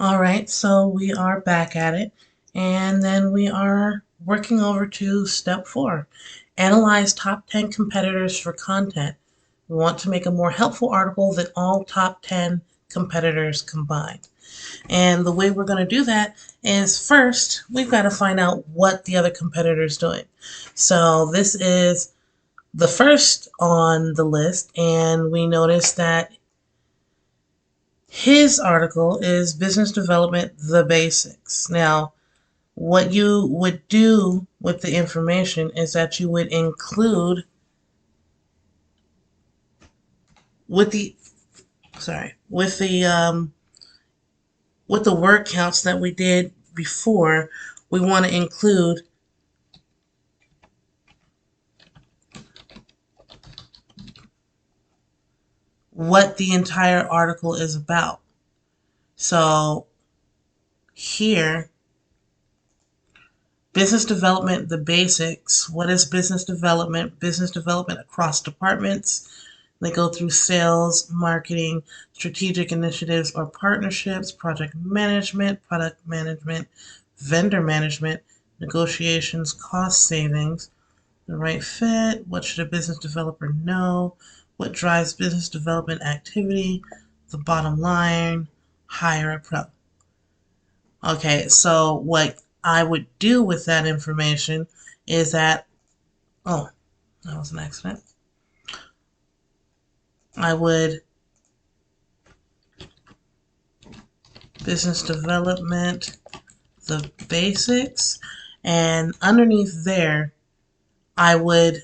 All right, so we are back at it, and then we are working over to step 4. Analyze top 10 competitors for content. We want to make a more helpful article than all top 10 competitors combined. And the way we're going to do that is first, we've got to find out what the other competitor is doing. So this is the first on the list, and we notice that his article is Business Development, the Basics. Now, what you would do with the information is that you would include with the with the word counts that we did before, we want to include what the entire article is about. So here, business development, the basics. What is business development? Business development across departments. They go through sales, marketing, strategic initiatives or partnerships, project management, product management, vendor management, negotiations, cost savings, the right fit, what should a business developer know, what drives business development activity, the bottom line, hire a pro. Okay, so what I would do with that information is that, oh, that was an accident. I would business development, the basics, and underneath there, I would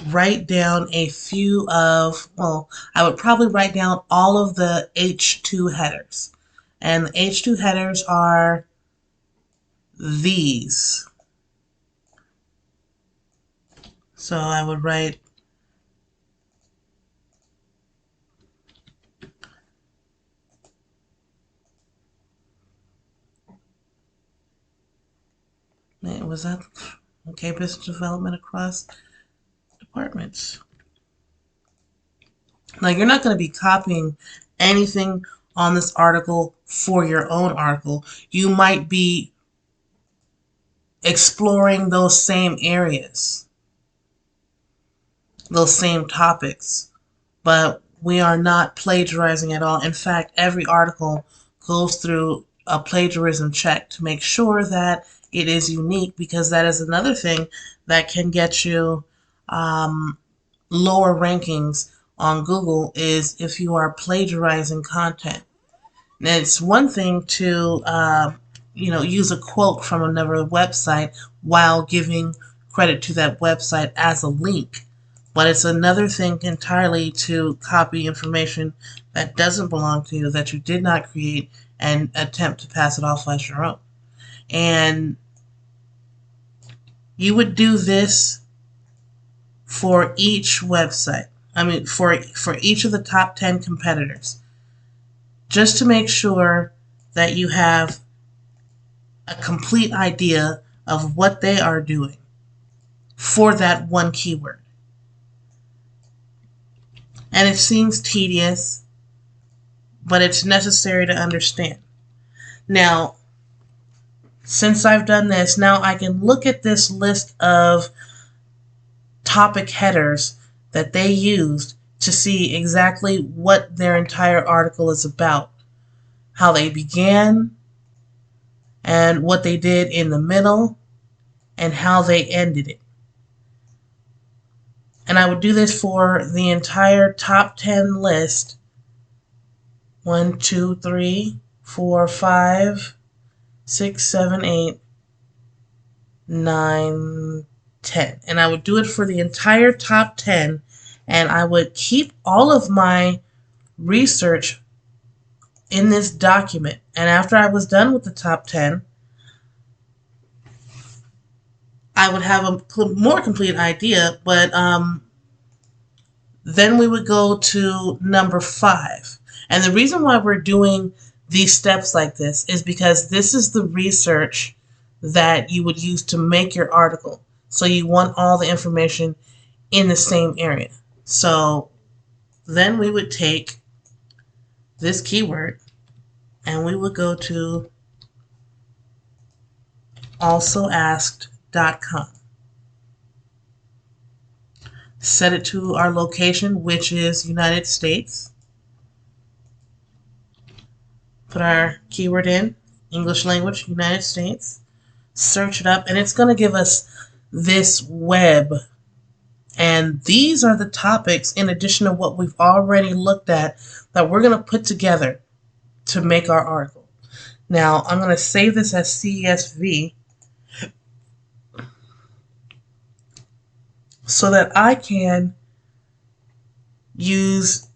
write down a few of, well, I would probably write down all of the H2 headers. And the H2 headers are these. So I would write was that okay, business development across departments. Now you're not going to be copying anything on this article for your own article. You might be exploring those same areas, those same topics, but we are not plagiarizing at all. In fact, every article goes through a plagiarism check to make sure that it is unique, because that is another thing that can get you lower rankings on Google, is if you are plagiarizing content. And it's one thing to use a quote from another website while giving credit to that website as a link. But it's another thing entirely to copy information that doesn't belong to you, that you did not create, and attempt to pass it off as your own. And you would do this for each website. I mean, for each of the top 10 competitors, just to make sure that you have a complete idea of what they are doing for that one keyword. And it seems tedious, but it's necessary to understand. Now, since I've done this, now I can look at this list of topic headers that they used to see exactly what their entire article is about, how they began, and what they did in the middle, and how they ended it. And I would do this for the entire top 10 list. 1, 2, 3, 4, 5, 6, 7, 8, 9, 10. And I would do it for the entire top 10, and I would keep all of my research in this document. And after I was done with the top 10, I would have a more complete idea, but then we would go to number 5. And the reason why we're doing these steps like this is because this is the research that you would use to make your article. So you want all the information in the same area. So then we would take this keyword and we would go to alsoasked.com. Set it to our location, which is United States. Put our keyword in, English language, United States. Search it up, and it's going to give us this web. And these are the topics, in addition to what we've already looked at, that we're going to put together to make our article. Now, I'm going to save this as CSV so that I can use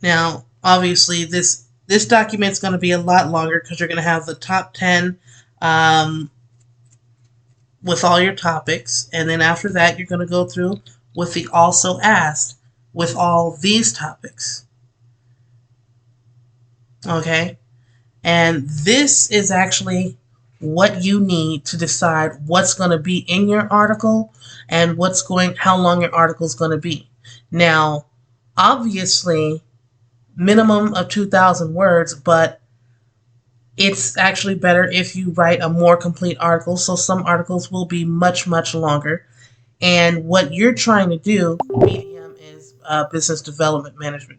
now obviously this document is going to be a lot longer because you're going to have the top 10 with all your topics, and then after that you're going to go through with the also asked with all these topics. Okay, and this is actually what you need to decide what's going to be in your article and how long your article is going to be. Now, obviously, minimum of 2,000 words, but it's actually better if you write a more complete article. So some articles will be much, much longer. And what you're trying to do, medium is business development manager.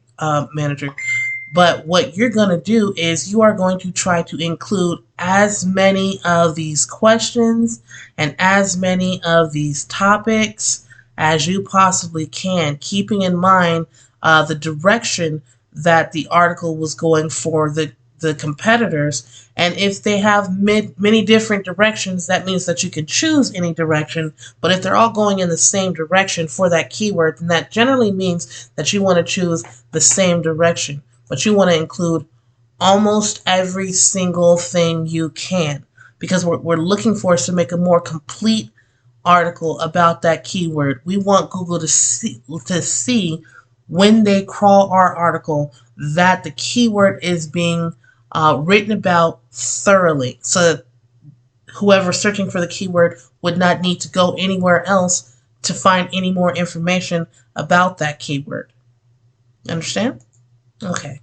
But what you're going to do is you are going to try to include as many of these questions and as many of these topics as you possibly can, keeping in mind the direction that the article was going for the competitors. And if they have many different directions, that means that you can choose any direction. But if they're all going in the same direction for that keyword, then that generally means that you want to choose the same direction. But you want to include almost every single thing you can, because what we're looking for is to make a more complete article about that keyword. We want Google to see when they crawl our article that the keyword is being written about thoroughly, so that whoever's searching for the keyword would not need to go anywhere else to find any more information about that keyword. Understand? Okay.